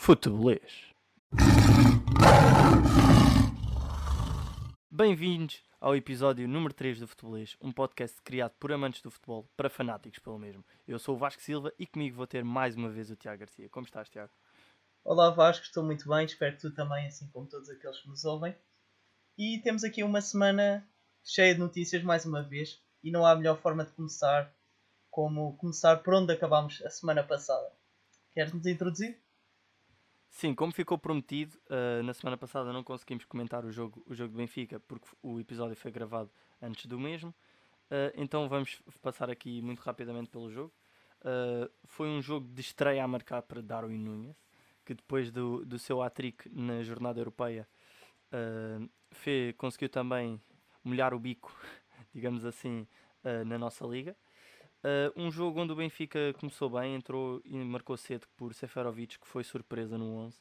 Futebolês. Bem-vindos ao episódio número 3 do Futebolês, um podcast criado por amantes do futebol, para fanáticos pelo mesmo. Eu sou o Vasco Silva e comigo vou ter mais uma vez o Tiago Garcia. Como estás, Tiago? Olá Vasco, estou muito bem, espero que tu também, assim como todos aqueles que nos ouvem. E temos aqui uma semana cheia de notícias mais uma vez, e não há melhor forma de começar como começar por onde acabámos a semana passada. Queres-nos introduzir? Sim, como ficou prometido, na semana passada não conseguimos comentar o jogo do Benfica, porque o episódio foi gravado antes do mesmo. Então vamos passar aqui muito rapidamente pelo jogo. Foi um jogo de estreia a marcar para Darwin Núñez, que depois do seu hat-trick na jornada europeia conseguiu também molhar o bico, digamos assim, na nossa liga. Um jogo onde o Benfica começou bem, entrou e marcou cedo por Seferovic, que foi surpresa no 11,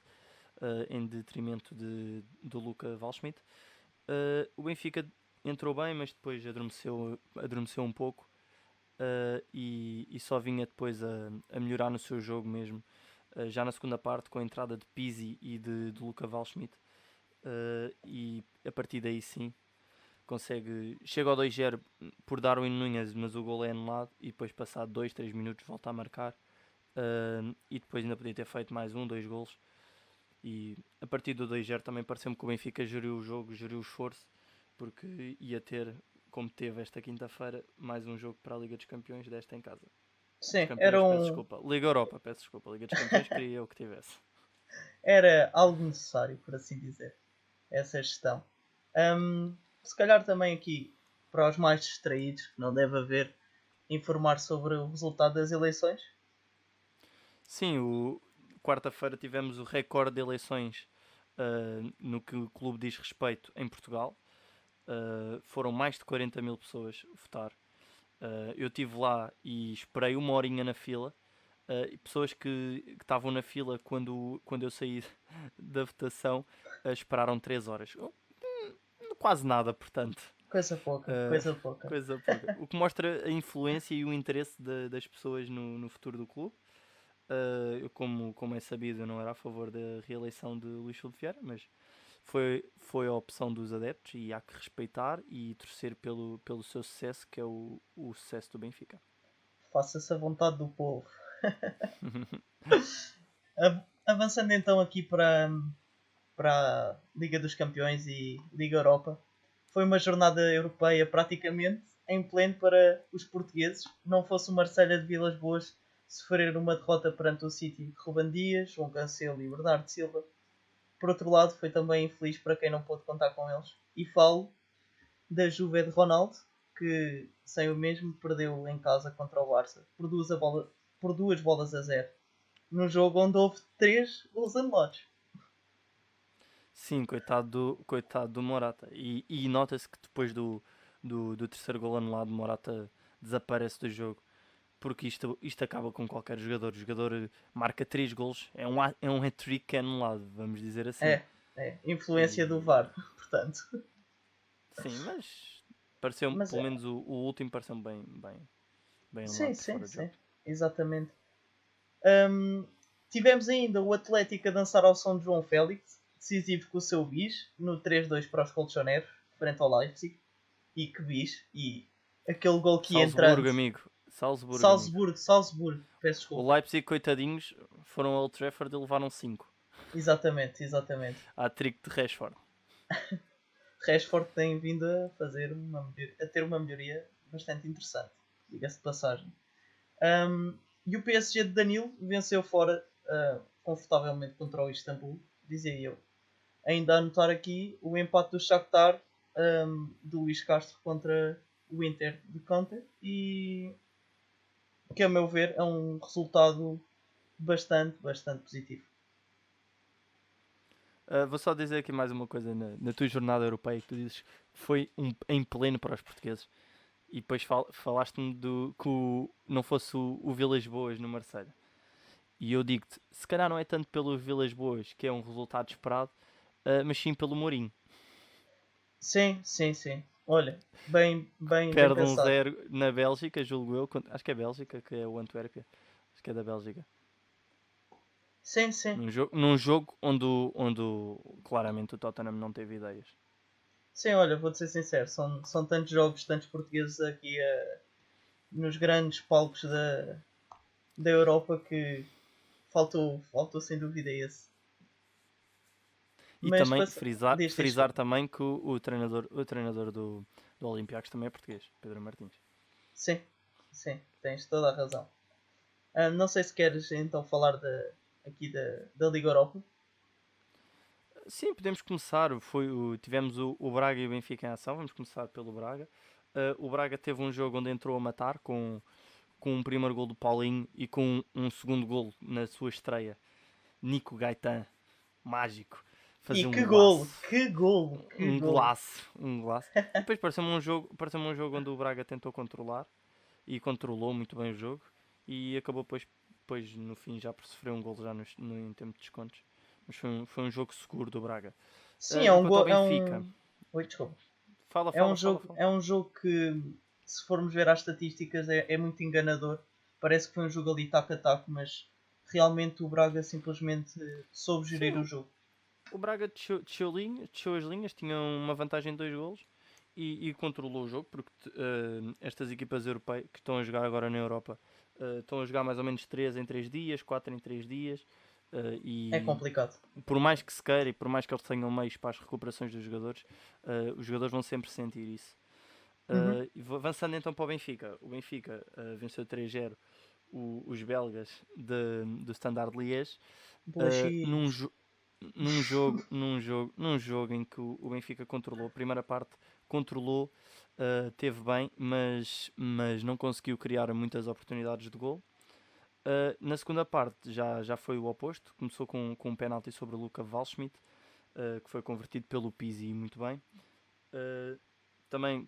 em detrimento do Luka Waldschmidt. O Benfica entrou bem, mas depois adormeceu um pouco e só vinha depois a melhorar no seu jogo mesmo, já na segunda parte, com a entrada de Pizzi e de Luka Waldschmidt. E a partir daí sim chega ao 2-0 por Darwin Núñez, mas o gol é anulado e depois passado 2-3 minutos volta a marcar, e depois ainda podia ter feito mais 2 golos. E a partir do 2-0 também pareceu-me que o Benfica geriu o jogo, geriu o esforço, porque ia ter, como teve esta quinta-feira, mais um jogo para a Liga dos Campeões, desta em casa. Dos Sim, Campeões, peço desculpa. Liga Europa, peço desculpa. Liga dos Campeões queria eu que tivesse. era algo necessário, por assim dizer, essa gestão. Se calhar também aqui, para os mais distraídos, que não deve haver, informar sobre o resultado das eleições. Sim, quarta-feira tivemos o recorde de eleições no que o clube diz respeito em Portugal. Foram mais de 40 mil pessoas votar. Eu estive lá e esperei uma horinha na fila. E pessoas que estavam na fila quando eu saí da votação esperaram 3 horas. Quase nada, portanto. Coisa pouca, Uh, coisa pouca. Coisa pouca. O que mostra a influência e o interesse das pessoas no futuro do clube. Eu, como é sabido, eu não era a favor da reeleição de Luís Filipe Vieira, mas foi a opção dos adeptos e há que respeitar e torcer pelo seu sucesso, que é o sucesso do Benfica. Faça-se a vontade do povo. Avançando então aqui para a Liga dos Campeões e Liga Europa, foi uma jornada europeia praticamente em pleno para os portugueses. Não fosse o Marselha de Vilas Boas sofrer uma derrota perante o City de Ruben Dias, João Cancelo e Bernardo Silva. Por outro lado, foi também infeliz para quem não pôde contar com eles. E falo da Juve de Ronaldo, que sem o mesmo perdeu em casa contra o Barça por 2 bolas a 0, num jogo onde houve 3 gols anulados. Sim, coitado do Morata. E nota-se que depois do terceiro gol anulado, Morata desaparece do jogo. Porque isto acaba com qualquer jogador. O jogador marca 3 golos, é um hat-trick anulado, vamos dizer assim. É. Influência do E VAR, portanto. sim, mas pareceu, Mas pelo é. menos o último pareceu bem Sim, anulado por sim, fora de sim. jogo. Exatamente. Tivemos ainda o Atlético a dançar ao som de João Félix, decisivo com o seu bis, no 3-2 para os colchoneros, frente ao Leipzig. E que bis. E aquele gol que ia entrando. Salzburgo, amigo. Salzburgo, amigo. Salzburgo. Peço O desculpa. Leipzig, coitadinhos, foram ao Old Trafford e levaram 5. Exatamente. A trick de Rashford. Rashford tem vindo a ter uma melhoria bastante interessante, diga-se de passagem. E o PSG de Danilo venceu fora confortavelmente contra o Istambul, dizia eu. Ainda a notar aqui o empate do Shakhtar, do Luís Castro contra o Inter de Conte, e que a meu ver é um resultado bastante positivo. Vou só dizer aqui mais uma coisa na tua jornada europeia, que tu dizes que foi em pleno para os portugueses. E depois falaste-me que não fosse o Vilas Boas no Marselha. E eu digo-te, se calhar não é tanto pelo Vilas Boas, que é um resultado esperado, mas sim pelo Mourinho. Sim. Olha, bem Perde um pensado. 0 na Bélgica, julgo eu. Acho que é Bélgica, que é o Antuérpia. Acho que é da Bélgica. Sim, sim. Num jogo onde claramente o Tottenham não teve ideias. Sim, olha, vou-te ser sincero, são tantos jogos, tantos portugueses aqui nos grandes palcos da Europa que faltou sem dúvida esse. E Mas também frisar, diz, frisar desculpa. também que o treinador do Olympiacos também é português, Pedro Martins. Sim, sim, tens toda a razão. Não sei se queres então falar aqui da Liga Europa. Sim, podemos começar. Tivemos o Braga e o Benfica em ação. Vamos começar pelo Braga. O Braga teve um jogo onde entrou a matar com um primeiro gol do Paulinho e com um segundo gol na sua estreia. Nico Gaetan, mágico, E fazia um que golo, golaço. que golo, que Um golo. golaço, um golaço. E depois pareceu-me um jogo onde o Braga tentou controlar e controlou muito bem o jogo e acabou depois no fim já por sofrer um gol já em tempo de descontos. Mas foi um jogo seguro do Braga. Sim, é um Enquanto ao gol, Benfica, Oi, desculpa. fala, fala, fala, fala. É um jogo que, se formos ver as estatísticas, é muito enganador. Parece que foi um jogo ali taco a taco, mas realmente o Braga simplesmente soube Sim, gerir o jogo. o Braga desceu as linhas, tinha uma vantagem de 2 golos e controlou o jogo porque estas equipas europeias que estão a jogar agora na Europa estão a jogar mais ou menos 3 em 3 dias, 4 em 3 dias É e complicado. por mais que se queira e por mais que eles tenham meios para as recuperações dos jogadores, os jogadores vão sempre sentir isso. Uhum. Avançando então para o Benfica. O Benfica venceu 3-0 os belgas do Standard Liège num, Bullshit. jo- num jogo em que o Benfica controlou. A primeira parte controlou, teve bem, mas não conseguiu criar muitas oportunidades de gol. Na segunda parte já foi o oposto. Começou com um penalti sobre o Luca Waldschmidt, que foi convertido pelo Pizzi muito bem. Também,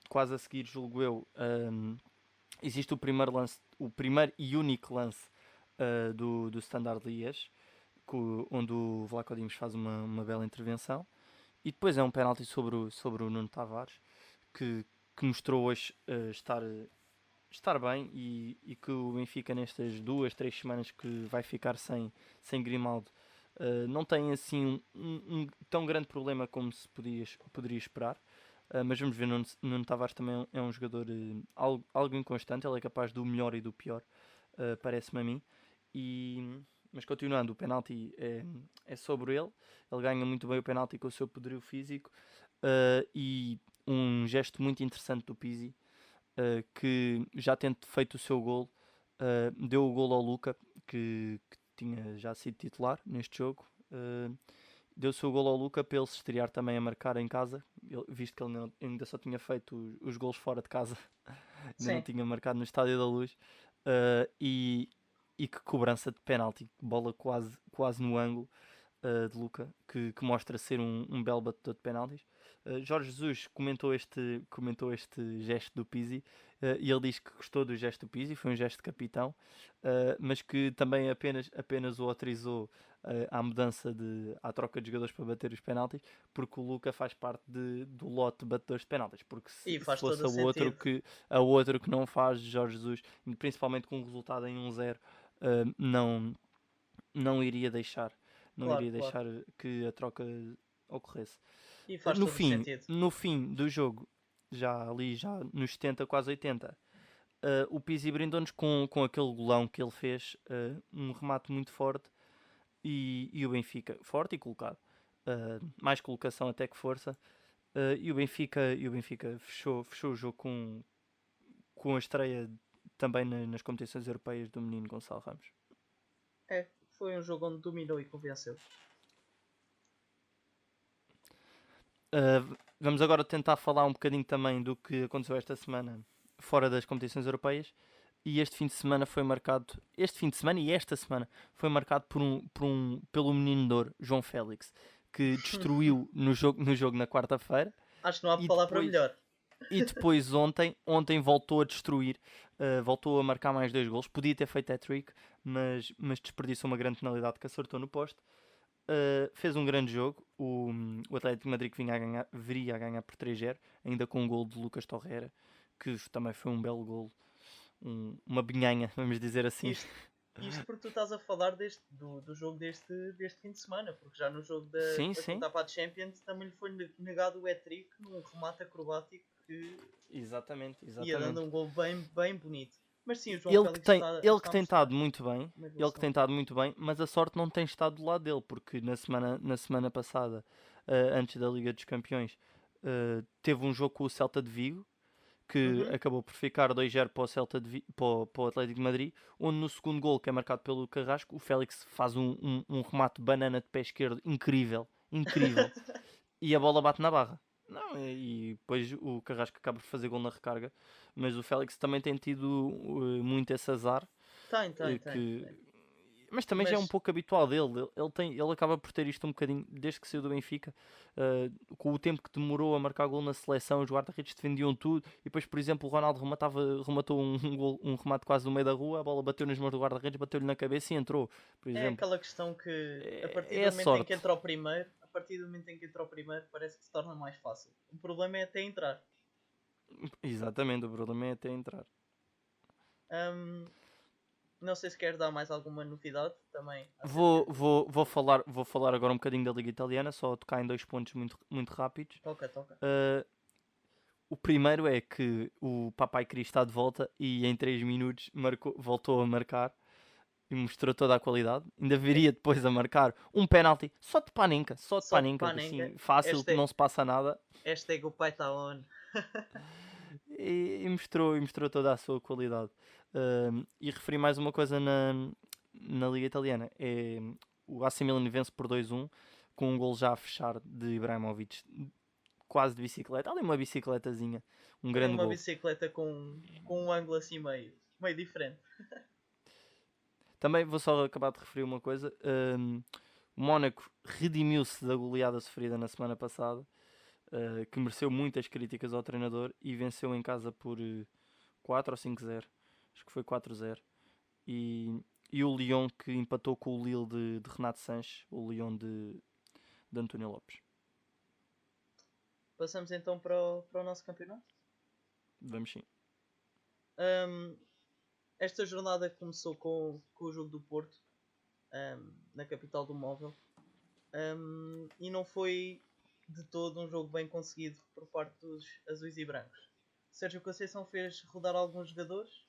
quase a seguir, julgo eu, existe o primeiro lance, o primeiro e único lance do Standard Liège, onde o Vlaco Dimos faz uma bela intervenção. E depois é um penalti sobre o Nuno Tavares, que mostrou hoje estar bem e que o Benfica nestas 2, 3 semanas que vai ficar sem Grimaldo não tem assim um tão grande problema como se poderia esperar. Mas vamos ver, Nuno Tavares também é um jogador algo inconstante, ele é capaz do melhor e do pior, parece-me a mim. Mas continuando, o penalti é sobre ele ganha muito bem o penalti com o seu poderio físico e um gesto muito interessante do Pizzi, que já tendo feito o seu gol, deu o gol ao Luca, que tinha já sido titular neste jogo. Deu o seu gol ao Luca para ele se estrear também a marcar em casa, visto que ele ainda só tinha feito os gols fora de casa, ainda não Sim, tinha marcado no Estádio da Luz. E, e que cobrança de penalti, bola quase no ângulo de Luca, que mostra ser um belo batedor de penaltis. Jorge Jesus comentou este gesto do Pizzi e ele diz que gostou do gesto do Pizzi, foi um gesto de capitão, mas que também apenas o autorizou à mudança à troca de jogadores para bater os penaltis, porque o Luca faz parte do lote de batedores de penaltis, porque e se faz todo fosse o sentido. a outro que não faz, Jorge Jesus, principalmente com o resultado em 1-0, não, não iria deixar não Claro, iria claro. deixar que a troca ocorresse. E faz No todo o fim, sentido. no fim do jogo, já nos 70, quase 80, o Pizzi brindou-nos com aquele golão que ele fez, um remate muito forte e o Benfica, forte e colocado, mais colocação até que força, e o Benfica fechou o jogo com a estreia também nas competições europeias do menino Gonçalo Ramos. É, foi um jogo onde dominou e convenceu. Vamos agora tentar falar um bocadinho também do que aconteceu esta semana fora das competições europeias. E este fim de semana foi marcado. Este fim de semana e esta semana foi marcado pelo menino de ouro, João Félix, que destruiu no jogo na quarta-feira Acho que não há e palavra depois, melhor. e depois ontem voltou a destruir, voltou a marcar mais 2 gols. Podia ter feito hat-trick, mas desperdiçou uma grande penalidade que acertou no poste. Fez um grande jogo. O Atlético de Madrid que viria a ganhar por 3-0, ainda com um gol de Lucas Torreira, que também foi um belo gol, uma binhanha, vamos dizer assim. Isto, Isto porque tu estás a falar do jogo deste fim de semana, porque já no jogo Sim, da sim. quinta para a Champions também lhe foi negado o hat-trick num remate acrobático que Exatamente, ia dando exatamente. um gol bem bonito. Mas sim, o João Ele que Félix tem, ele que está a tem estado mostrar muito bem, uma ele que tem evolução. estado muito bem, mas a sorte não tem estado do lado dele, porque na semana passada, antes da Liga dos Campeões, teve um jogo com o Celta de Vigo, que Uhum. acabou por ficar 2-0 para o Celta para o Atlético de Madrid, onde no segundo gol, que é marcado pelo Carrasco, o Félix faz um remate de banana de pé esquerdo incrível, incrível, e a bola bate na barra. Não, e depois o Carrasco acaba por fazer gol na recarga, mas o Félix também tem tido muito esse azar, que Tem. mas também já é um Mas pouco habitual dele. Ele acaba por ter isto um bocadinho desde que saiu do Benfica, com o tempo que demorou a marcar gol na seleção, os guarda-redes defendiam tudo. E depois, por exemplo, o Ronaldo rematou um remate quase no meio da rua, a bola bateu nas mãos do guarda-redes, bateu-lhe na cabeça e entrou, por é exemplo. aquela questão que a partir É do a momento em que sorte. entra o primeiro, a partir do momento em que entra o primeiro, parece que se torna mais fácil. O problema é até entrar. Exatamente, o problema é até entrar. Hum, não sei se queres dar mais alguma novidade também acerca Vou, de. vou, vou falar agora um bocadinho da Liga Italiana, só tocar em dois pontos muito, muito rápidos. Toca. Uh, O primeiro é que o Papai Cris está de volta e em 3 minutos voltou a marcar e mostrou toda a qualidade. Ainda É, viria depois a marcar um penalti só de só de paninca, Panenka. assim, fácil, Hashtag, não se passa nada. hashtag o pai está on. E mostrou toda a sua qualidade. E referi mais uma coisa na Liga Italiana: é o AC Milan vence por 2-1 com um gol já a fechar de Ibrahimovic, quase de bicicleta. Ali uma bicicletazinha, um Foi grande uma gol. bicicleta com um ângulo assim meio diferente. Também vou só acabar de referir uma coisa. O Mónaco redimiu-se da goleada sofrida na semana passada, que mereceu muitas críticas ao treinador e venceu em casa por 4 ou 5-0. Acho que foi 4-0. E o Lyon que empatou com o Lille de Renato Sanches, o Lyon de António Lopes. Passamos então para o nosso campeonato. Vamos sim. Hum, esta jornada começou com o jogo do Porto, na capital do móvel. E não foi de todo um jogo bem conseguido por parte dos azuis e brancos. Sérgio Conceição fez rodar alguns jogadores,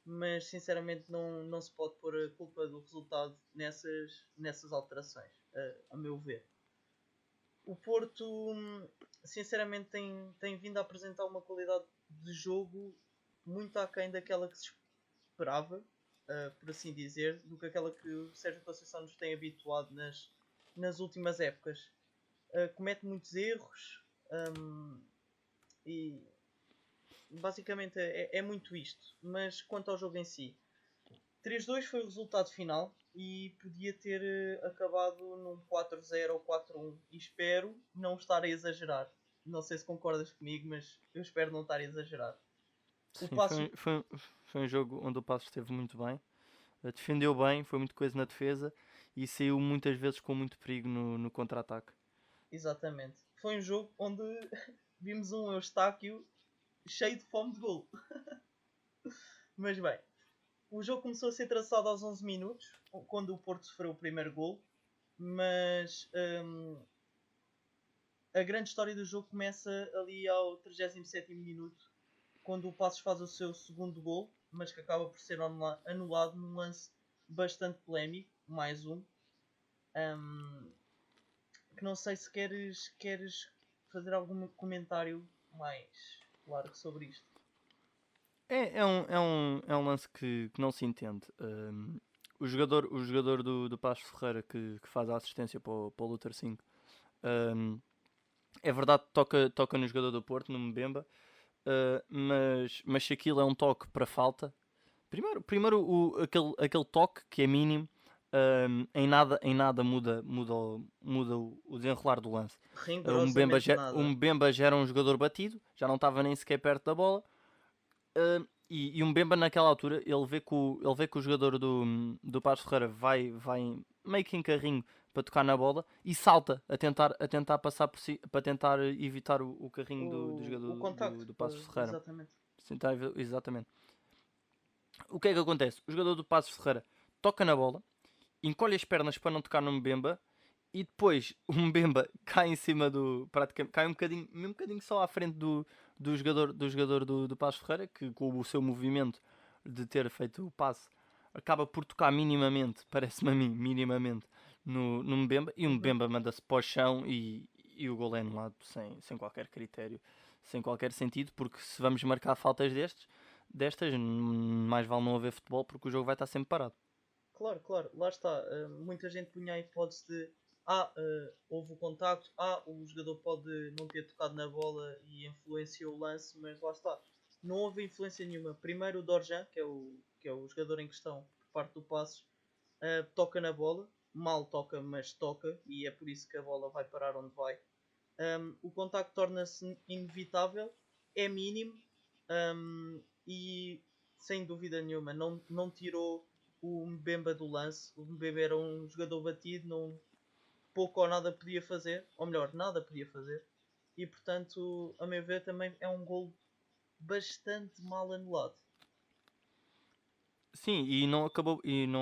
mas sinceramente não se pode pôr a culpa do resultado nessas alterações, a meu ver. O Porto, sinceramente, tem vindo a apresentar uma qualidade de jogo muito aquém daquela que se esperava, por assim dizer, do que aquela que o Sérgio Conceição nos tem habituado nas últimas épocas. Comete muitos erros, e basicamente é muito isto. Mas quanto ao jogo em si, 3-2 foi o resultado final e podia ter acabado num 4-0 ou 4-1. E espero não estar a exagerar. Não sei se concordas comigo, mas eu espero não estar a exagerar. O Sim, passo. foi um jogo onde o Passos esteve muito bem. Defendeu bem, foi muito coisa na defesa e saiu muitas vezes com muito perigo no contra-ataque. Exatamente. Foi um jogo onde vimos um Eustáquio cheio de fome de gol. Mas bem, o jogo começou a ser traçado aos 11 minutos, quando o Porto sofreu o primeiro gol. Mas a grande história do jogo começa ali ao 37º minuto, quando o Passos faz o seu segundo gol, mas que acaba por ser anulado num lance bastante polémico, mais um. Hum, que não sei se queres fazer algum comentário mais largo sobre isto. É um lance que não se entende. O jogador do Passos Ferreira que faz a assistência para o Luther 5, é verdade que toca no jogador do Porto, no Mbemba, mas se aquilo é um toque para falta, primeiro aquele toque que é mínimo, em nada muda o desenrolar do lance. Rigorosamente O nada. Mbemba já era um jogador batido, já não estava nem sequer perto da bola. E o Mbemba naquela altura ele vê que o jogador do Passos Ferreira vai meio que em carrinho para tocar na bola e salta a tentar passar por si, para tentar evitar o carrinho do O jogador do, contacto, do Passos Ferreira. exatamente. Exatamente. O que é que acontece? O jogador do Passos Ferreira toca na bola, encolhe as pernas para não tocar no Mbemba e depois o Mbemba cai em cima do. Praticamente, cai um bocadinho só à frente do jogador do Passos Ferreira, que com o seu movimento de ter feito o passe acaba por tocar minimamente, parece-me a mim, minimamente, no Mbemba e o Uhum. Mbemba manda-se para o chão e o gol é anulado sem qualquer critério, sem qualquer sentido, porque se vamos marcar faltas destas, mais vale não haver futebol porque o jogo vai estar sempre parado. Claro, claro, lá está. Muita gente punha a hipótese de houve o contacto, o jogador pode não ter tocado na bola e influenciou o lance, mas lá está. Não houve influência nenhuma. Primeiro o Dorjan, que é o jogador em questão por parte do Passos, toca na bola, mal toca, mas toca, e é por isso que a bola vai parar onde vai. O contacto torna-se inevitável, é mínimo, e sem dúvida nenhuma não tirou o Mbemba do lance. O Mbemba era um jogador batido, não, pouco ou nada podia fazer, ou melhor, nada podia fazer, e portanto, a meu ver, também é um gol bastante mal anulado. Sim, e não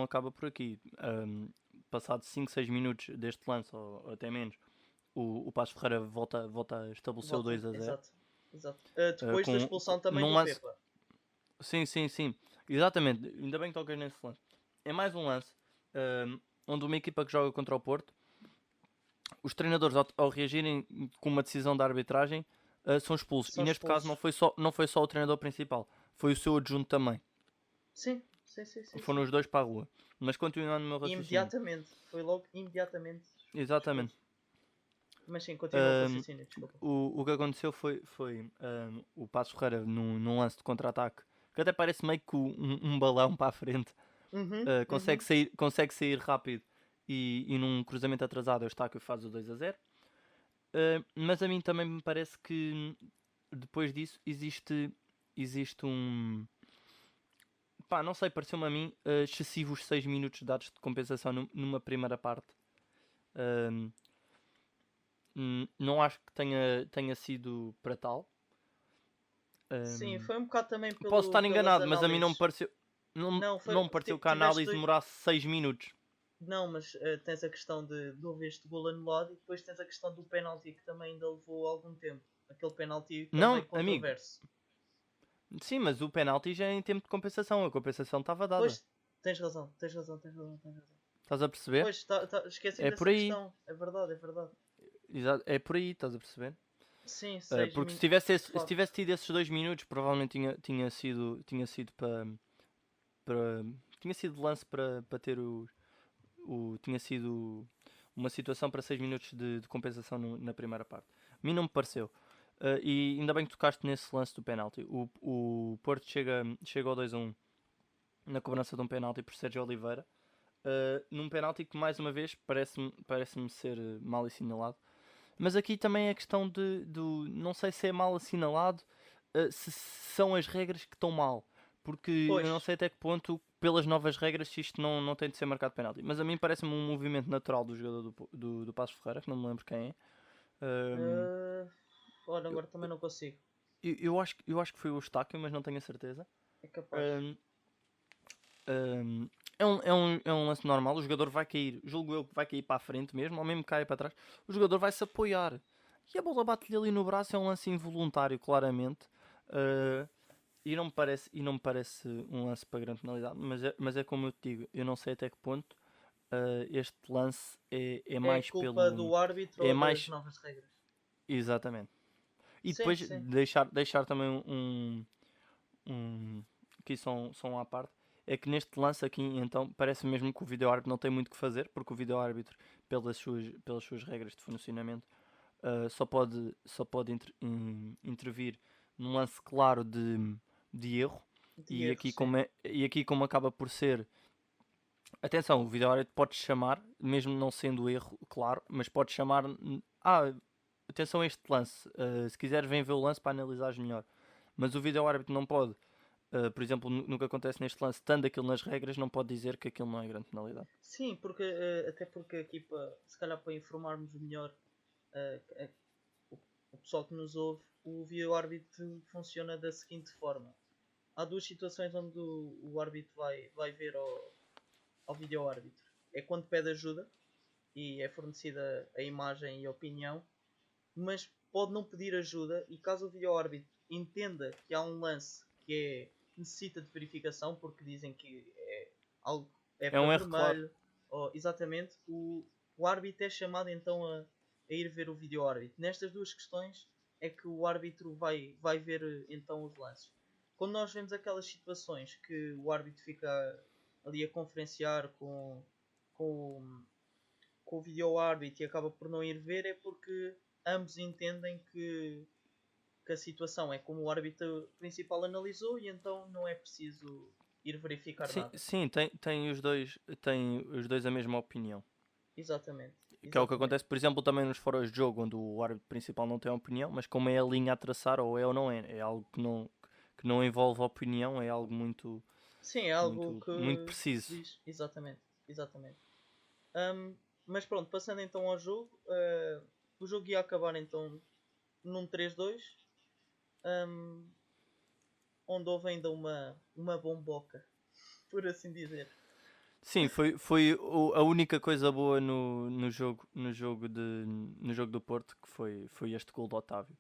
acaba por aqui. Passado 5 6 minutos deste lance, ou até menos, o Passos Ferreira volta a estabelecer o Volta, 2-0. exato, exato. Depois da expulsão também Num do lance. Pepa. Sim, sim, sim. Exatamente. Ainda bem que tocas nesse lance. É mais um lance onde uma equipa que joga contra o Porto, os treinadores, ao reagirem com uma decisão da arbitragem, são expulsos. E São neste caso expulsos. não foi só o treinador principal, foi o seu adjunto também. Sim, sim, sim, sim, Foram sim. os dois para a rua. Mas continuando no meu raciocínio. Imediatamente. Foi logo imediatamente Exatamente. expulso. Mas sim, continua o Um, raciocínio, desculpa. o que aconteceu foi o Passos Ferreira num lance de contra-ataque que até parece meio que um balão para a frente. Uhum, Consegue, uhum. consegue sair rápido e num cruzamento atrasado o Eustáquio faz o 2-0. Mas a mim também me parece que depois disso existe um. Pá, não sei, pareceu-me a mim excessivos 6 minutos dados de compensação numa primeira parte. Um, não acho que tenha sido para tal. Sim, Um, foi um bocado também posso estar pelas enganado, mas a mim não me análises. pareceu. Não, Não, não me pareceu que a tiveste análise dois. demorasse 6 minutos. Não, mas tens a questão de houver este gol anulado e depois tens a questão do penalti que também ainda levou algum tempo. Aquele penalti também Não, amigo. controverso. Sim, mas o penalti já é em tempo de compensação. A compensação estava dada. Pois, tens razão, tens razão, tens razão, tens razão. Estás a perceber? Pois, esqueci É por dessa aí. questão. É verdade, é verdade. É por aí, estás a perceber? Sim, 6 Porque se minutos. tivesse, De se facto. tivesse tido esses 2 minutos, provavelmente tinha sido para tinha sido lance para ter tinha sido uma situação para 6 minutos de compensação na primeira parte. A mim não me pareceu. E ainda bem que tocaste nesse lance do penalti. O Porto chega ao 2-1 na cobrança de um penalti por Sérgio Oliveira. Num penalti que mais uma vez parece-me ser mal assinalado. Mas aqui também é questão não sei se é mal assinalado, se são as regras que estão mal. Porque eu Pois, não sei até que ponto, pelas novas regras, se isto não tem de ser marcado penalti. Mas a mim parece-me um movimento natural do jogador do Passos Ferreira, que não me lembro quem é. Um, uh, olha, eu, agora também não consigo. eu acho que foi o Eustáquio, mas não tenho a certeza. É capaz. Um, é um lance normal, o jogador vai cair, julgo eu que vai cair para a frente mesmo, ou mesmo cair para trás, o jogador vai se apoiar e a bola bate-lhe ali no braço. É um lance involuntário, claramente, uh, e não me parece um lance para grande penalidade. Mas é como eu te digo, eu não sei até que ponto este lance é É mais culpa pelo. do árbitro É ou das mais. novas regras? Exatamente. E Sim, depois sim. deixar também aqui só à parte, é que neste lance aqui, então, parece mesmo que o vídeo-árbitro não tem muito o que fazer, porque o vídeo-árbitro, pelas suas regras de funcionamento, só pode intervir num lance claro de erro, De e erro, aqui sim. como acaba por ser. Atenção, o vídeo-árbitro pode chamar, mesmo não sendo erro, claro, mas pode chamar. Atenção a este lance, se quiser vem ver o lance para analisares melhor. Mas o vídeo-árbitro não pode. Por exemplo, no que acontece neste lance, estando aquilo nas regras, não pode dizer que aquilo não é grande penalidade. Sim, até porque aqui, se calhar para informarmos melhor o pessoal que nos ouve, o vídeo-árbitro funciona da seguinte forma. Há duas situações onde o árbitro vai ver ao vídeo-árbitro é quando pede ajuda e é fornecida a imagem e a opinião, mas pode não pedir ajuda e caso o vídeo-árbitro entenda que há um lance que necessita de verificação porque dizem que algo é É para um erro claro. vermelho, ou, exatamente, o árbitro é chamado então a ir ver o vídeo-árbitro. Nestas duas questões é que o árbitro vai ver então os lances. Quando nós vemos aquelas situações que o árbitro fica ali a conferenciar com, com o vídeo-árbitro e acaba por não ir ver, é porque ambos entendem que a situação é como o árbitro principal analisou e então não é preciso ir verificar Sim, nada. sim, têm os dois a mesma opinião. Exatamente, Que é o que exatamente. acontece, por exemplo, também nos fóruns de jogo, onde o árbitro principal não tem opinião, mas como é a linha a traçar, ou é ou não é, é algo que não envolve opinião, é algo Sim, é algo muito que se preciso. diz. Exatamente, exatamente. Mas pronto, passando então ao jogo, o jogo ia acabar então num 3-2, um, onde houve ainda uma bomboca, por assim dizer. Sim, foi a única coisa boa no jogo do Porto, que foi este gol do Otávio.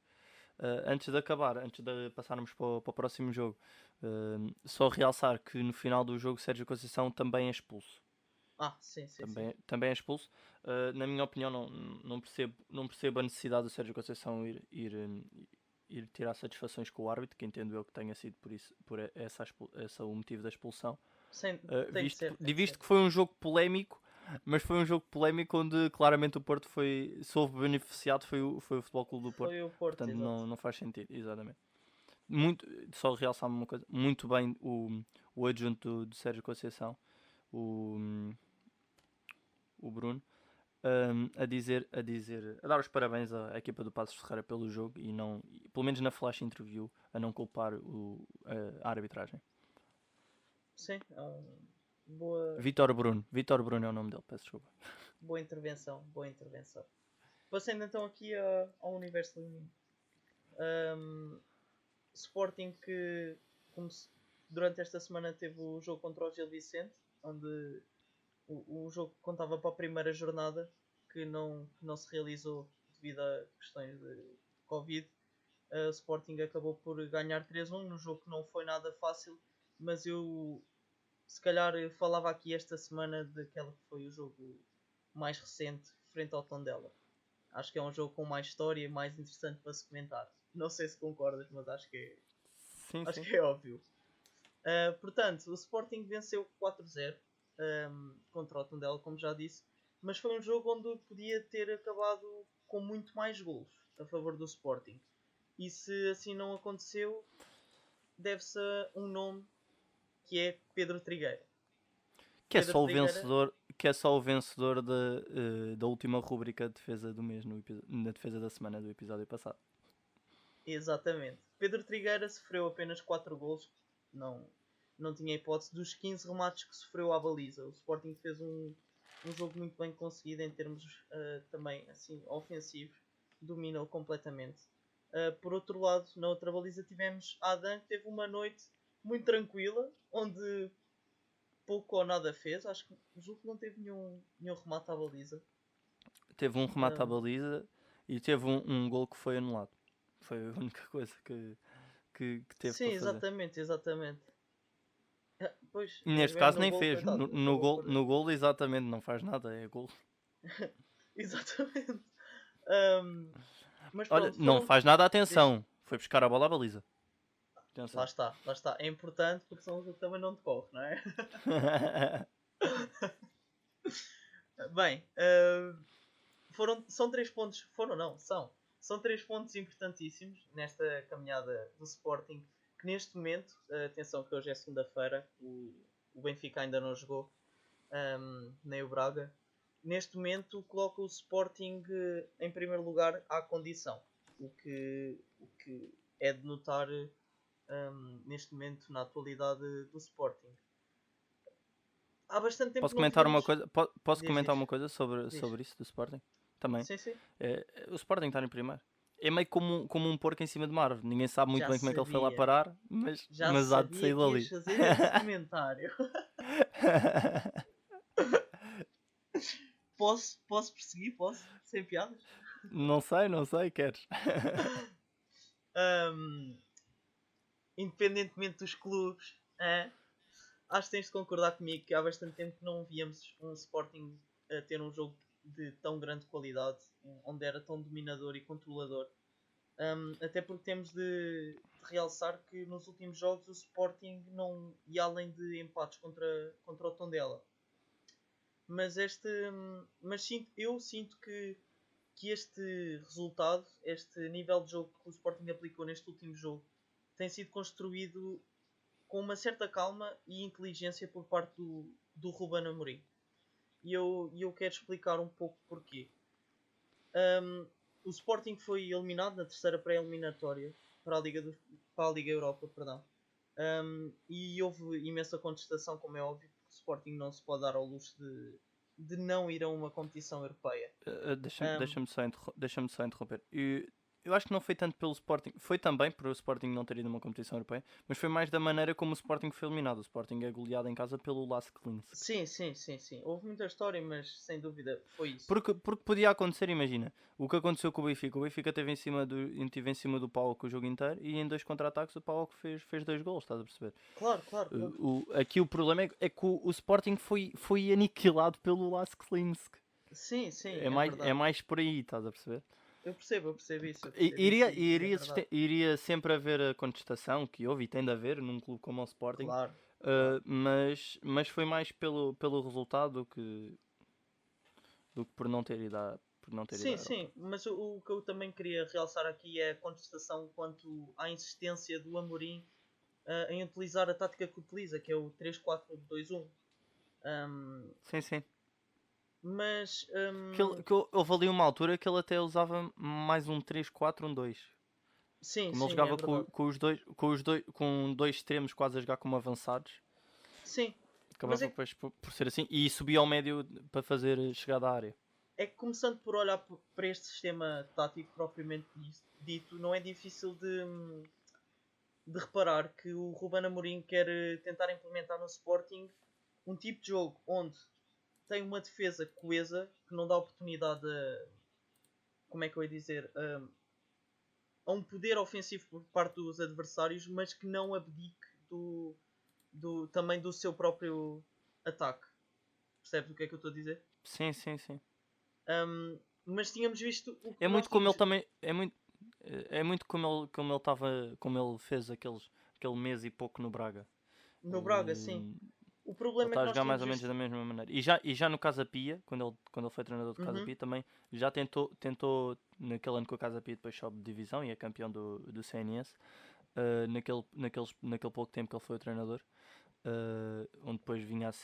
Antes de acabar, antes de passarmos para o próximo jogo, só realçar que no final do jogo Sérgio Conceição também é expulso. Ah, sim, sim, sim. Também é expulso. Na minha opinião, não percebo a necessidade do Sérgio Conceição ir tirar satisfações com o árbitro, que entendo eu que tenha sido por essa o motivo da expulsão. Tem de ser, tem de Visto ser. que foi um jogo polémico, mas foi um jogo polémico onde claramente o Porto soube beneficiado, foi o Futebol Clube do Porto, Foi o Porto, portanto exato. não faz sentido, exatamente. Muito, só realçar uma coisa, muito bem o adjunto do Sérgio Conceição, o, o Bruno, a dar os parabéns à equipa do Passos Ferreira pelo jogo e não, pelo menos na flash interview, a não culpar a arbitragem. Sim, boa, Vítor Bruno é o nome dele, peço desculpa. boa intervenção, boa intervenção. Passando então aqui ao universo feminino. Um, Sporting que durante esta semana teve o jogo contra o Gil Vicente, onde o jogo contava para a primeira jornada, que não se realizou devido a questões de Covid. O Sporting acabou por ganhar 3-1 num jogo que não foi nada fácil, mas eu se calhar falava aqui esta semana daquela que foi o jogo mais recente frente ao Tondela. Acho que é um jogo com mais história e mais interessante para se comentar. Não sei se concordas, mas Sim, acho sim. que é óbvio. Portanto, o Sporting venceu 4-0 contra o Tondela, como já disse, mas foi um jogo onde podia ter acabado com muito mais golos a favor do Sporting. E se assim não aconteceu, deve-se a um nome que é Pedro Trigueira. Pedro Trigueira, Que é só o vencedor da última rúbrica de defesa do mês, na defesa da semana do episódio passado. exatamente. Pedro Trigueira sofreu apenas 4 golos, não, não tinha hipótese, dos 15 remates que sofreu à baliza. O Sporting fez um jogo muito bem conseguido em termos também assim ofensivos, dominou completamente. Por outro lado, na outra baliza tivemos Adam, que teve uma noite muito tranquila, onde pouco ou nada fez. Acho que o jogo não teve nenhum remate à baliza. Teve um remate à baliza e teve um gol que foi anulado. Foi a única coisa que teve Sim, para fazer. exatamente, exatamente. Pois, E mas neste mesmo caso no nem gol, fez. coitado, acabou por. No gol, exatamente, não faz nada, é gol. Exatamente. Um, mas Olha, pronto, não faz nada, Diz. atenção. Foi buscar a bola à baliza. Lá Atenção. está, lá está. É importante porque senão o jogo também não decorre, não é? Bem, são 3 pontos. Foram, não, são. São 3 pontos importantíssimos nesta caminhada do Sporting. Que neste momento, atenção que hoje é segunda-feira, o Benfica ainda não jogou, nem o Braga. Neste momento, coloca o Sporting em primeiro lugar à condição. O que é de notar neste momento na atualidade do Sporting. Há bastante tempo Posso que não comentar uma tínhamos. coisa? Posso Diz, comentar diz, uma coisa diz. sobre isso do Sporting? Também. Sim, sim. O Sporting está em primeiro. É meio como um porco em cima de uma árvore. Ninguém sabe muito Já bem como é que ele foi lá sabia. parar, Já mas há de sabia sair que ias dali. fazer esse comentário. Posso perseguir? Posso? Sem piadas? Não sei, queres? Ahm, Independentemente dos clubes, acho que tens de concordar comigo que há bastante tempo que não víamos um Sporting a ter um jogo de tão grande qualidade, onde era tão dominador e controlador. Até porque temos de realçar que nos últimos jogos o Sporting não ia além de empates contra o Tondela. Eu sinto que este resultado, este nível de jogo que o Sporting aplicou neste último jogo, tem sido construído com uma certa calma e inteligência por parte do Ruben Amorim. E eu quero explicar um pouco porquê. O Sporting foi eliminado na terceira pré-eliminatória para a Liga Europa, perdão. E houve imensa contestação, como é óbvio, porque o Sporting não se pode dar ao luxo de não ir a uma competição europeia. Um, Deixa-me só interromper. Eu acho que não foi tanto pelo Sporting, foi também por o Sporting não ter ido a uma competição europeia, mas foi mais da maneira como o Sporting foi eliminado. O Sporting é goleado em casa pelo Lask Linsk. sim. Houve muita história, mas sem dúvida foi isso. Porque podia acontecer, imagina, o que aconteceu com o Benfica. O Benfica esteve em cima do Paulo o jogo inteiro e em 2 contra-ataques o Paulo fez 2 golos, estás a perceber? Claro. Aqui o problema é que o Sporting foi aniquilado pelo Lask Linsk. Sim, é É verdade. mais por aí, estás a perceber? Eu percebo isso, e é verdade. Iria sempre haver a contestação que houve e tem de haver num clube como o Sporting, Claro. mas foi mais pelo resultado do que por não ter ido à Europa. Sim, mas o que eu também queria realçar aqui é a contestação quanto à insistência do Amorim em utilizar a tática que utiliza, que é o 3-4-2-1. Um, Sim. mas Houve ali uma altura que ele até usava mais um 3-4-1-2. Como ele sim, é jogava verdade. com dois extremos quase a jogar como avançados, Sim, mas acabava depois por ser assim e subia ao médio para fazer chegada à área. é que começando por olhar para este sistema tático propriamente dito, não é difícil de reparar que o Ruben Amorim quer tentar implementar no Sporting um tipo de jogo onde tem uma defesa coesa que não dá oportunidade como é que eu ia dizer, a um poder ofensivo por parte dos adversários, mas que não abdique também do seu próprio ataque. Percebes o que é que eu estou a dizer? Sim. Mas tínhamos visto o que É nós muito como ele tínhamos também. É muito como ele fez aquele mês e pouco no Braga. no Braga, sim. Ele O Ele problema é está que a nós jogar mais tínhamos ou menos da visto. mesma maneira. E já no Casa Pia, quando ele foi treinador do Casa Uhum, Pia, também já tentou naquele ano que o Casa Pia depois sobe de divisão e é campeão do CNS, naquele pouco tempo que ele foi o treinador, onde depois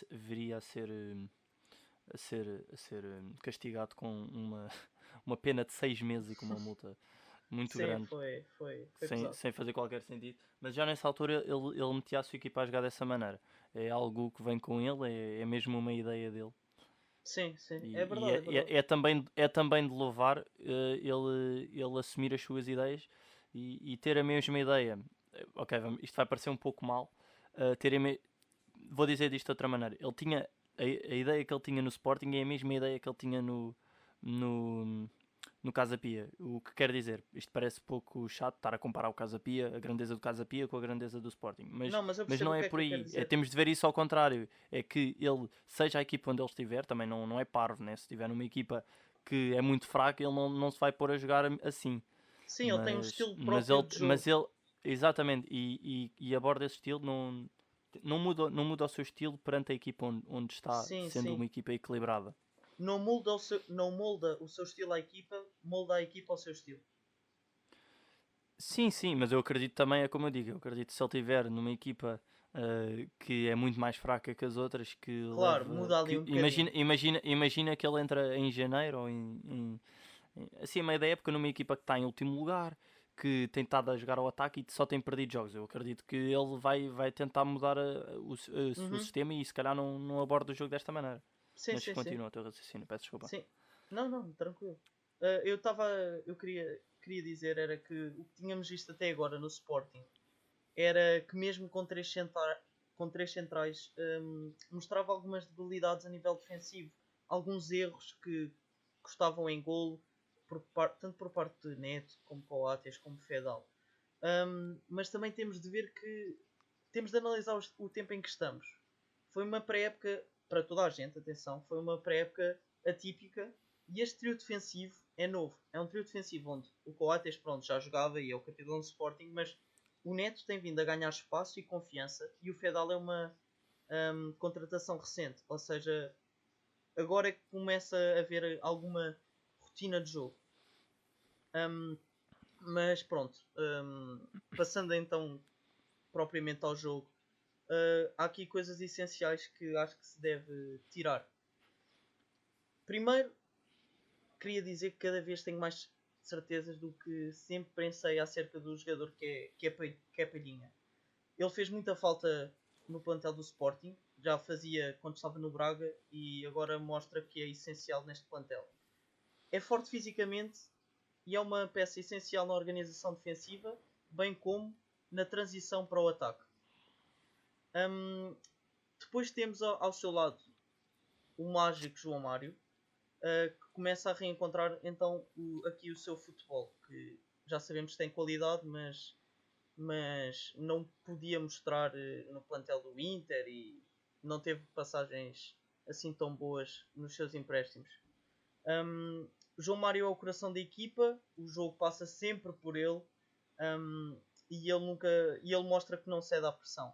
viria a ser castigado com uma pena de 6 meses e com uma multa muito sim, grande, foi sem, pesado. sem fazer qualquer sentido. Mas já nessa altura ele metia a sua equipa a jogar dessa maneira. É algo que vem com ele, é mesmo uma ideia dele. Sim, é E verdade, é verdade. é também de louvar ele assumir as suas ideias e ter a mesma ideia. Ok, isto vai parecer um pouco mal. Ter a me- Vou dizer disto de outra maneira. Ele tinha a ideia que ele tinha no Sporting é a mesma ideia que ele tinha no, no Casa Pia. O que quer dizer, isto parece pouco chato estar a comparar o Casa Pia, a grandeza do Casa Pia com a grandeza do Sporting, Não, mas eu mas percebo não o é que é que por ele quer aí. dizer. Temos de ver isso ao contrário. É que ele, seja a equipa onde ele estiver, também não é parvo, né? Se estiver numa equipa que é muito fraca, ele não se vai pôr a jogar assim. Sim, ele tem um Mas, estilo mas, próprio ele, de mas jogo. ele, exatamente, e aborda esse estilo, não muda o seu estilo perante a equipa onde está, sendo Sim. uma equipa equilibrada. Não molda o seu estilo à equipa, molda a equipa ao seu estilo. Sim, mas eu acredito também, é como eu digo, eu acredito que se ele estiver numa equipa que é muito mais fraca que as outras, que Claro, leva. muda ali um bocadinho. Imagina que ele entra em janeiro ou assim, a meio da época, numa equipa que está em último lugar, que tem estado a jogar ao ataque e só tem perdido jogos. Eu acredito que ele vai tentar mudar o Uhum. sistema e se calhar não aborda o jogo desta maneira. Mas Sim. continua o teu raciocínio, peço desculpa. Sim. Não, tranquilo. Eu queria dizer era que o que tínhamos visto até agora no Sporting era que mesmo com três centrais mostrava algumas debilidades a nível defensivo. alguns erros que estavam em golo, tanto por parte de Neto, como Coates, como Fedal. Mas também temos de ver que temos de analisar o tempo em que estamos. Foi uma pré-época, para toda a gente, atenção, foi uma pré-época atípica e este trio defensivo é novo. É um trio defensivo onde o Coates, pronto, já jogava e é o capitão do Sporting, mas o Neto tem vindo a ganhar espaço e confiança e o Fedal é uma contratação recente, ou seja, agora é que começa a haver alguma rotina de jogo. Mas pronto, passando então propriamente ao jogo, há aqui coisas essenciais que acho que se deve tirar. Primeiro, queria dizer que cada vez tenho mais certezas do que sempre pensei acerca do jogador que é Palhinha. Ele fez muita falta no plantel do Sporting, já fazia quando estava no Braga e agora mostra que é essencial neste plantel. É forte fisicamente e é uma peça essencial na organização defensiva, bem como na transição para o ataque. Depois temos ao seu lado o mágico João Mário, que começa a reencontrar então aqui o seu futebol, que já sabemos que tem qualidade, mas não podia mostrar no plantel do Inter e não teve passagens assim tão boas nos seus empréstimos. João Mário é o coração da equipa, o jogo passa sempre por ele, e ele mostra que não cede à pressão.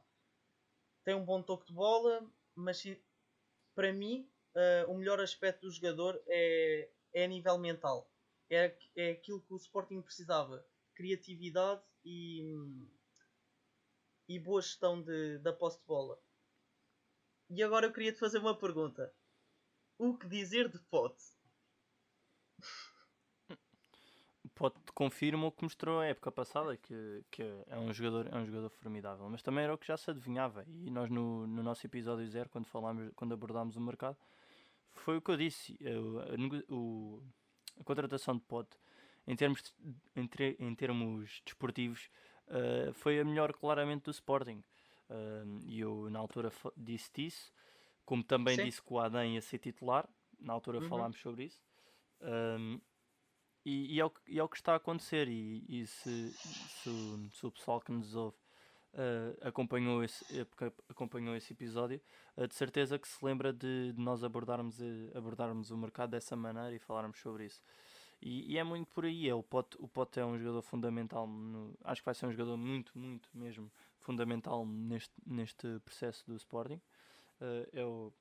Tem um bom toque de bola, mas para mim o melhor aspecto do jogador é a nível mental. É aquilo que o Sporting precisava: criatividade e boa gestão da posse de bola. E agora eu queria te fazer uma pergunta: o que dizer de Pote? Pode confirma o que mostrou a época passada, que é um jogador formidável, mas também era o que já se adivinhava. E nós no nosso episódio 0, quando abordámos o mercado, foi o que eu disse. A contratação de Pote, em termos desportivos, foi a melhor claramente do Sporting. E eu na altura disse isso, como também Sim. disse que o Adem ia ser titular. Na altura Uhum. falámos sobre isso. E é o que está a acontecer. Se o pessoal que nos ouve acompanhou esse episódio, de certeza que se lembra de nós abordarmos o mercado dessa maneira e falarmos sobre isso. E é muito por aí. O Pote é um jogador fundamental. Acho que vai ser um jogador muito, muito mesmo fundamental neste processo do Sporting. Eu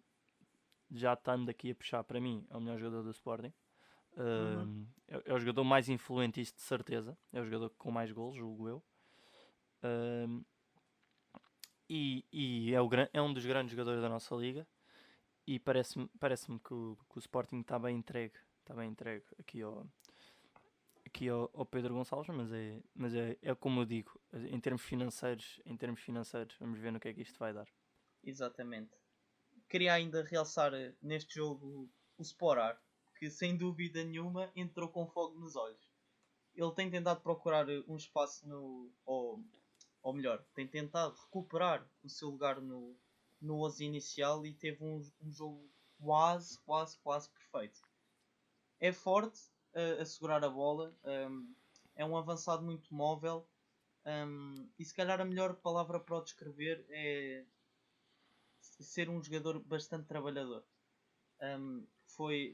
já estando aqui a puxar, para mim, é o melhor jogador do Sporting. Uhum. É o jogador mais influente, isso de certeza. É o jogador com mais gols, julgo eu. É um dos grandes jogadores da nossa liga. E parece-me que o Sporting está bem entregue. Está bem entregue aqui ao Pedro Gonçalves, mas é como eu digo, em termos financeiros, vamos ver no que é que isto vai dar. Exatamente. Queria ainda realçar neste jogo o Sporar, que sem dúvida nenhuma entrou com fogo nos olhos. Ele tem tentado procurar um espaço ou melhor, tem tentado recuperar o seu lugar no 11 inicial e teve um jogo quase perfeito. É forte a segurar a bola, é um avançado muito móvel, e se calhar a melhor palavra para o descrever é ser um jogador bastante trabalhador.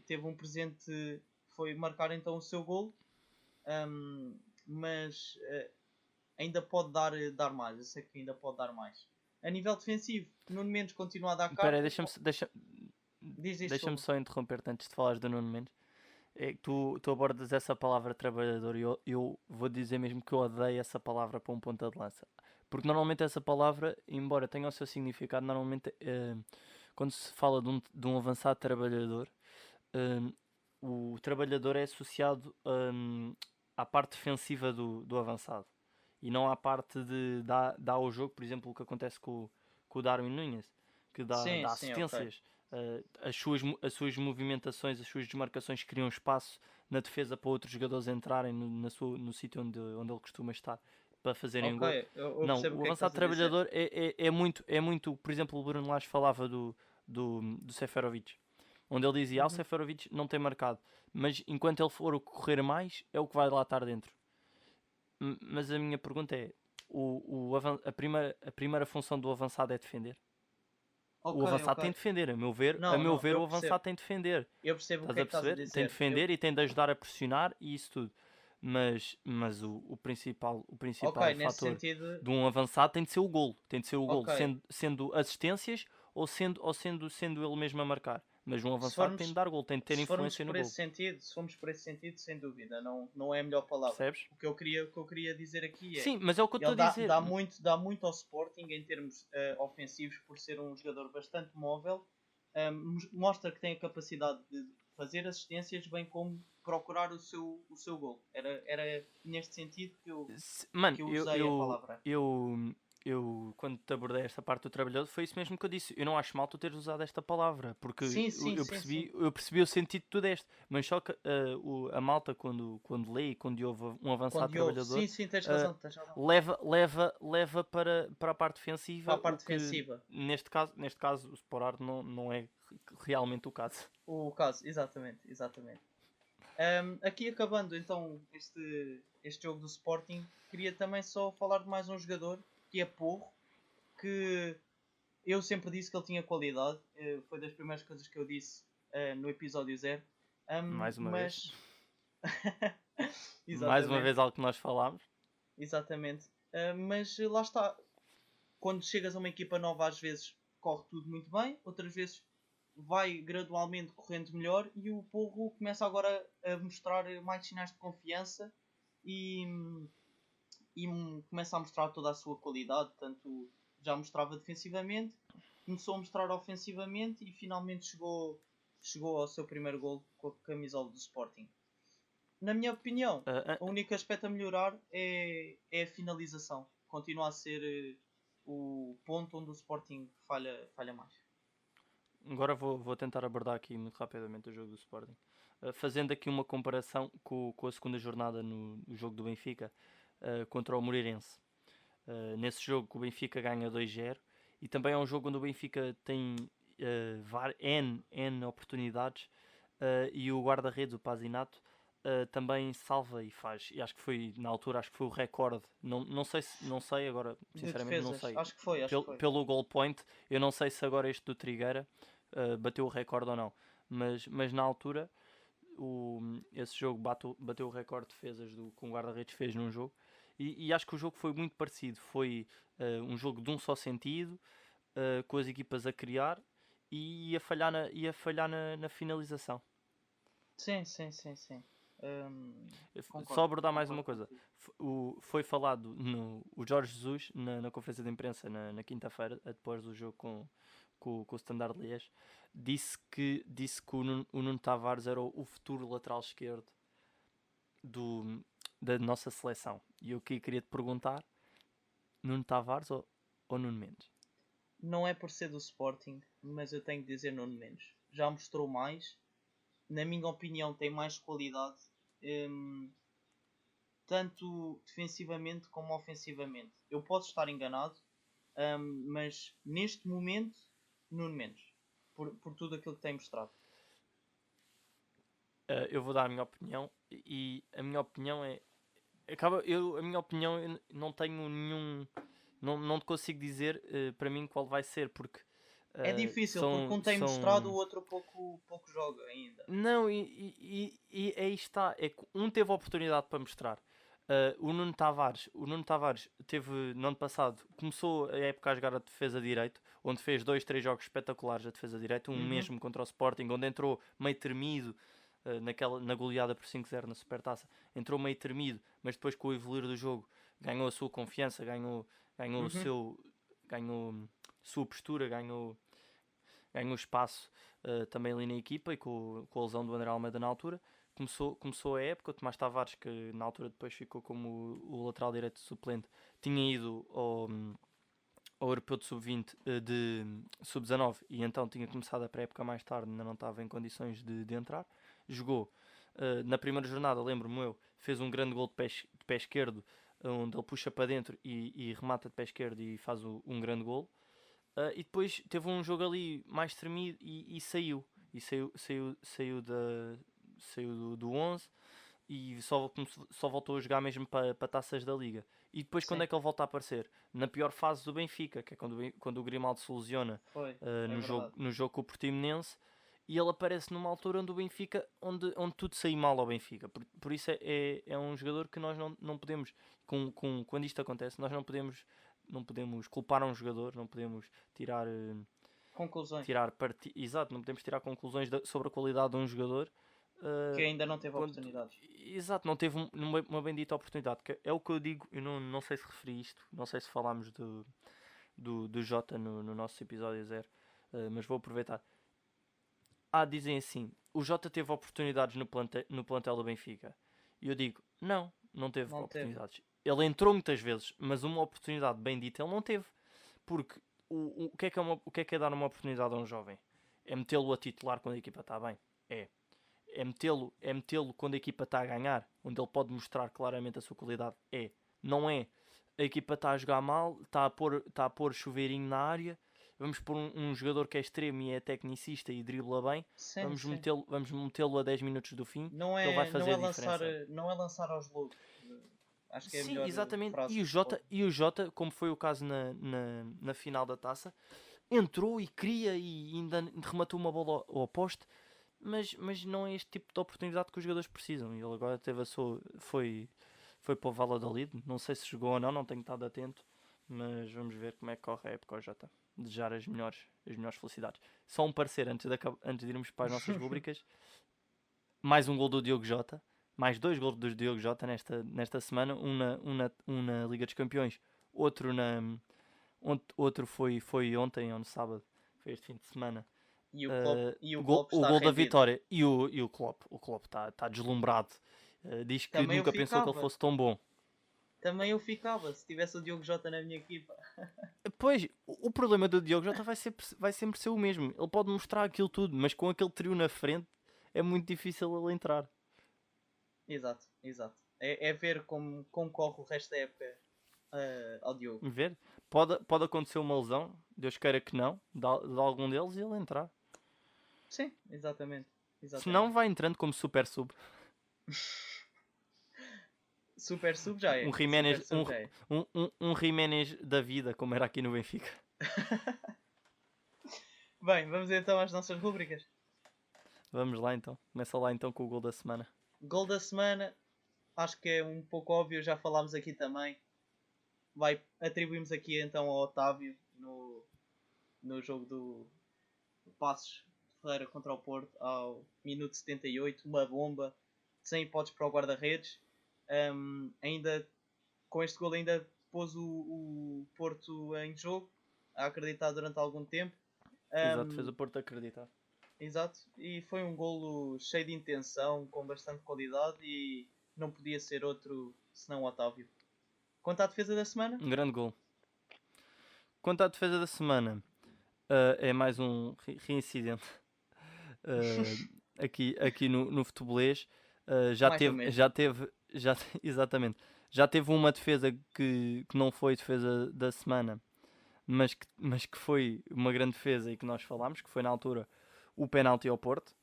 Teve um presente, foi marcar então o seu gol, mas ainda pode dar mais. Eu sei que ainda pode dar mais. A nível defensivo, Nuno Mendes continua a dar Espera aí, cartas. Diz isto deixa-me sobre. só interromper-te antes de falares do Nuno Mendes. É que tu abordas essa palavra trabalhador e eu vou dizer mesmo que eu odeio essa palavra para um ponta de lança. Porque normalmente essa palavra, embora tenha o seu significado, normalmente quando se fala de um avançado trabalhador, eh, o trabalhador é associado à parte defensiva do avançado e não à parte de dar ao jogo, por exemplo, o que acontece com o Darwin Núñez, que Sim, dá sim, ok. assistências. As suas movimentações, as suas desmarcações criam espaço na defesa para outros jogadores entrarem no sítio onde ele costuma estar para fazerem o Ok, gol. eu Não, percebo o o que é que avançado estás a dizer. trabalhador é muito, por exemplo, o Bruno Lage falava do Seferovic. onde ele dizia: o Seferovic não tem marcado, mas enquanto ele for o que correr mais, é o que vai lá estar dentro. Mas a minha pergunta é: a primeira função do avançado é defender? O Ok, avançado ok. tem de defender, a Não, meu não, ver, o avançado tem de defender. eu percebo o Estás que é a que estás a perceber? Tem de dizer. defender e tem de ajudar a pressionar e isso tudo. Mas o Ok, principal nesse fator sentido, de um avançado tem de ser o golo. Tem de ser o golo, ok. sendo assistências ou sendo ele mesmo a marcar. Mas um Se avançado tem de formos, dar golo, tem de ter se formos influência no por esse golo. sentido, se formos por esse sentido, sem dúvida, não é a melhor palavra. Percebes? O que eu queria dizer aqui é, Sim, mas é o que eu estou ele a dizer. dá muito ao Sporting em termos ofensivos por ser um jogador bastante móvel. Mostra que tem a capacidade de fazer assistências, bem como procurar o seu gol. Era neste sentido Mano, que eu usei a palavra. eu quando te abordei esta parte do trabalhador, foi isso mesmo que eu disse. Eu não acho mal tu teres usado esta palavra, porque Sim, eu, sim, eu sim, percebi, sim. eu percebi o sentido que tu deste, mas só que a malta, quando lê e quando ouve um avançado Quando houve, trabalhador, sim, sim, tens uh, razão, tens razão. leva para a parte Para defensiva, a o parte que defensiva. neste caso o Sporard não é realmente o caso. O caso, exatamente, exatamente. Aqui acabando então este jogo do Sporting, queria também só falar de mais um jogador, que é Porro, que eu sempre disse que ele tinha qualidade, foi das primeiras coisas que eu disse no episódio 0. Mais uma vez. Mas Mais uma exatamente, vez algo que nós falámos. exatamente. Mas lá está, quando chegas a uma equipa nova, às vezes corre tudo muito bem, outras vezes vai gradualmente correndo melhor e o Porro começa agora a mostrar mais sinais de confiança e, e começa a mostrar toda a sua qualidade, tanto já mostrava defensivamente, começou a mostrar ofensivamente e finalmente chegou ao seu primeiro gol com a camisola do Sporting. Na minha opinião, Uh, o único aspecto a melhorar é a finalização. Continua a ser o ponto onde o Sporting falha mais. Agora vou tentar abordar aqui muito rapidamente o jogo do Sporting. Fazendo aqui uma comparação com a segunda jornada no jogo do Benfica contra o Moreirense. Nesse jogo o Benfica ganha 2-0 e também é um jogo onde o Benfica tem N oportunidades e o guarda-redes, o Pazinato, também salva e faz. E acho que foi, na altura, acho que foi o recorde. Não sei agora, De sinceramente não defesas, sei. acho que foi, acho que foi. Pelo goal point, eu não sei se agora este do Trigueira bateu o recorde ou não. Mas na altura, esse jogo bateu o recorde de defesas que um guarda-redes fez num jogo. E acho que o jogo foi muito parecido. Foi um jogo de um só sentido, com as equipas a criar e a falhar na finalização. Sim, sim, sim, sim. Só Concordo, abordar mais uma concordo coisa. contigo. Foi falado o Jorge Jesus na conferência de imprensa na quinta-feira, depois do jogo com o Standard Liège, disse que o Nuno Tavares era o futuro lateral esquerdo do, da nossa seleção. E eu queria te perguntar: Nuno Tavares ou Nuno Mendes? Não é por ser do Sporting, mas eu tenho de dizer Nuno Mendes. Já mostrou mais, na minha opinião, tem mais qualidade, hum, tanto defensivamente como ofensivamente. Eu posso estar enganado, mas neste momento, Nuno Mendes, por tudo aquilo que tem mostrado. Eu vou dar a minha opinião e a minha opinião é. A minha opinião eu não tenho nenhum. Não te consigo dizer para mim qual vai ser, porque É difícil, porque são, um tem mostrado, o são. outro pouco joga ainda. Não, e aí está. É que um teve a oportunidade para mostrar. O Nuno Tavares teve no ano passado, começou a época a jogar a defesa de direito, onde fez 2, 3 jogos espetaculares a defesa de direito, um Uhum, mesmo contra o Sporting, onde entrou meio tremido na goleada por 5-0 na Supertaça, entrou meio tremido, mas depois com o evoluir do jogo ganhou a sua confiança, ganhou o uhum. seu, ganhou sua postura, ganhou espaço também ali na equipa e com a lesão do André Almeida na altura. Começou a época, o Tomás Tavares, que na altura depois ficou como o lateral direito suplente, tinha ido ao Europeu de Sub-20 de Sub-19 e então tinha começado a pré-época mais tarde, ainda não estava em condições de entrar. Jogou na primeira jornada, lembro-me eu, fez um grande gol de pé esquerdo, onde ele puxa para dentro e remata de pé esquerdo e faz um grande gol. E depois teve um jogo ali mais tremido e saiu. e saiu do 11 e só voltou a jogar mesmo para taças da Liga. E depois quando Sim, é que ele volta a aparecer? Na pior fase do Benfica, que é quando o Grimaldo se lesiona foi, é no jogo, verdade. no jogo com o Portimonense, e ele aparece numa altura onde o Benfica, onde tudo saiu mal ao Benfica. Por isso é um jogador que nós não podemos, quando isto acontece, nós não podemos culpar um jogador, não podemos tirar, Conclusões, exato, não podemos tirar conclusões sobre a qualidade de um jogador. que uh, ainda não teve quando, oportunidades. exato, não teve uma bendita oportunidade. Que é o que eu digo, eu não sei se referi isto, não sei se falámos do Jota no nosso episódio 0, mas vou aproveitar. Dizem assim, o Jota teve oportunidades no plantel do Benfica. E eu digo, não teve Não teve. oportunidades. Ele entrou muitas vezes, mas uma oportunidade bem dita ele não teve. Porque o que é dar uma oportunidade a um jovem? É metê-lo a titular quando a equipa está bem? É metê-lo quando a equipa está a ganhar, onde ele pode mostrar claramente a sua qualidade? Não é a equipa está a jogar mal, está a pôr chuveirinho na área, vamos pôr um jogador que é extremo e é tecnicista e dribla bem, Sim, vamos sim. metê-lo a 10 minutos do fim, Não que ele vai é, não fazer é a lançar, diferença. não é lançar aos loucos. Acho que é a Sim, melhor exatamente. frase E o que se pode. Jota, e o Jota como foi o caso na final da taça, entrou e queria e ainda rematou uma bola ao poste, mas não é este tipo de oportunidade que os jogadores precisam. E ele agora teve foi para o Valladolid, não sei se jogou ou não tenho estado atento, mas vamos ver como é que corre a época ao Jota. Desejar as melhores felicidades. Só um parecer antes de irmos para as nossas rúbricas. Mais um gol do Diogo Jota, mais 2 gols do Diogo Jota nesta semana, um na Liga dos Campeões, outro outro foi ontem ou no sábado, foi este fim de semana. E o Gol, Klopp o está a gol da render. vitória e o Klopp está deslumbrado. Diz que Também eu nunca pensou que ele ficava. fosse tão bom. Também eu ficava se tivesse o Diogo Jota na minha equipa. Pois, o problema do Diogo Jota vai sempre ser o mesmo. Ele pode mostrar aquilo tudo, mas com aquele trio na frente é muito difícil ele entrar. Exato, exato. É ver como corre o resto da época ao Diogo. Ver? Pode acontecer uma lesão, Deus queira que não, de algum deles e ele entrar. Sim, exatamente. Se não, Exatamente. vai entrando como super sub. Super sub já Um é. Super Jiménez, sub já é. um Jiménez da vida, como era aqui no Benfica. Bem, vamos então às nossas rúbricas. Vamos lá então. Começa lá então com o gol da semana. Gol da semana, acho que é um pouco óbvio, já falámos aqui também. Atribuímos aqui então ao Otávio no jogo do Passos de Ferreira contra o Porto ao minuto 78, uma bomba, sem hipóteses para o guarda-redes. Ainda com este gol ainda pôs o Porto em jogo, a acreditar durante algum tempo. Exato, fez Um, o Porto acreditar. Exato, e foi um golo cheio de intenção, com bastante qualidade e não podia ser outro senão o Otávio. Quanto à defesa da semana? Um grande gol. Quanto à defesa da semana, é mais um reincidente aqui no futebolês. Já Mais do teve, mesmo. já teve, exatamente, já teve uma defesa que não foi defesa da semana, mas que foi uma grande defesa e que nós falámos, que foi na altura o penalti ao Porto.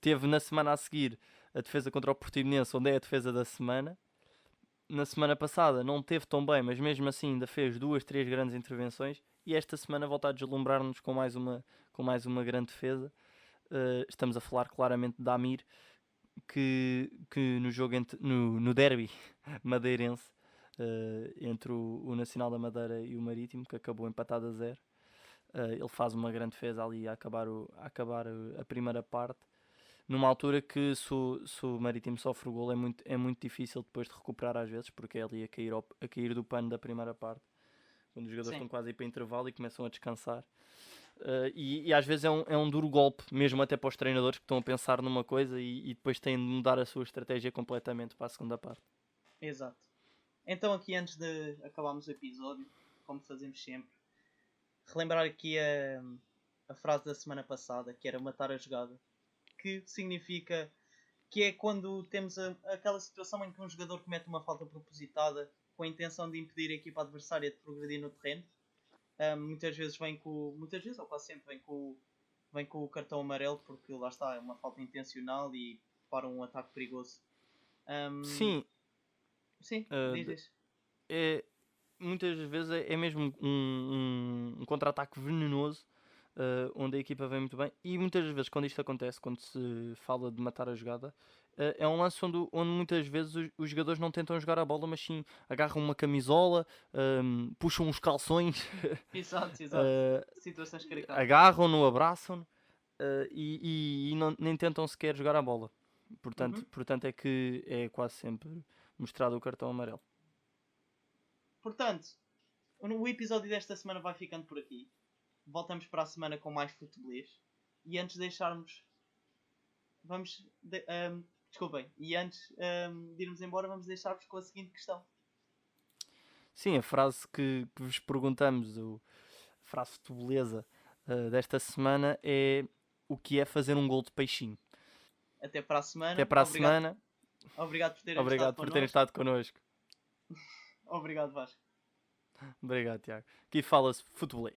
Teve na semana a seguir a defesa contra o Portimonense, onde é a defesa da semana. Na semana passada não teve tão bem, mas mesmo assim ainda fez 2, 3 grandes intervenções. E esta semana volta a deslumbrar-nos com mais uma grande defesa. Estamos a falar claramente de Amir, que no jogo no derby madeirense, entre o Nacional da Madeira e o Marítimo, que acabou empatado a 0, ele faz uma grande defesa ali a acabar a primeira parte, numa altura que se o Marítimo sofre o gol é muito difícil depois de recuperar às vezes, porque é ali a cair do pano da primeira parte, quando os jogadores Sim, estão quase a ir para intervalo e começam a descansar. E às vezes é um duro golpe, mesmo até para os treinadores que estão a pensar numa coisa e depois têm de mudar a sua estratégia completamente para a segunda parte. exato. Então aqui antes de acabarmos o episódio, como fazemos sempre, relembrar aqui a frase da semana passada, que era matar a jogada, que significa que é quando temos aquela situação em que um jogador comete uma falta propositada com a intenção de impedir a equipa adversária de progredir no terreno. Muitas vezes ou quase sempre vem com vem com o cartão amarelo porque lá está, é uma falta intencional e para um ataque perigoso. Sim, Sim, uh, diz isso. é, muitas vezes é mesmo um contra-ataque venenoso, onde a equipa vem muito bem. E muitas vezes, quando isto acontece, quando se fala de matar a jogada, é um lance onde muitas vezes os jogadores não tentam jogar a bola, mas sim agarram uma camisola, puxam os calções, Exato, exato. uh, Situações caricatas. agarram-no, abraçam-no, e nem tentam sequer jogar a bola. Uhum. Portanto, é que é quase sempre mostrado o cartão amarelo. Portanto, o episódio desta semana vai ficando por aqui. Voltamos para a semana com mais futebolês. E antes de deixarmos. Vamos. Desculpem. E antes de irmos embora, vamos deixar-vos com a seguinte questão. Sim, a frase que vos perguntamos, a frase futebolesa desta semana é: o que é fazer um gol de peixinho? Até para a Até semana. para a semana. Obrigado por terem estado Obrigado por terem connosco. estado connosco. Obrigado, Vasco. Obrigado, Tiago. Aqui fala-se futebolês.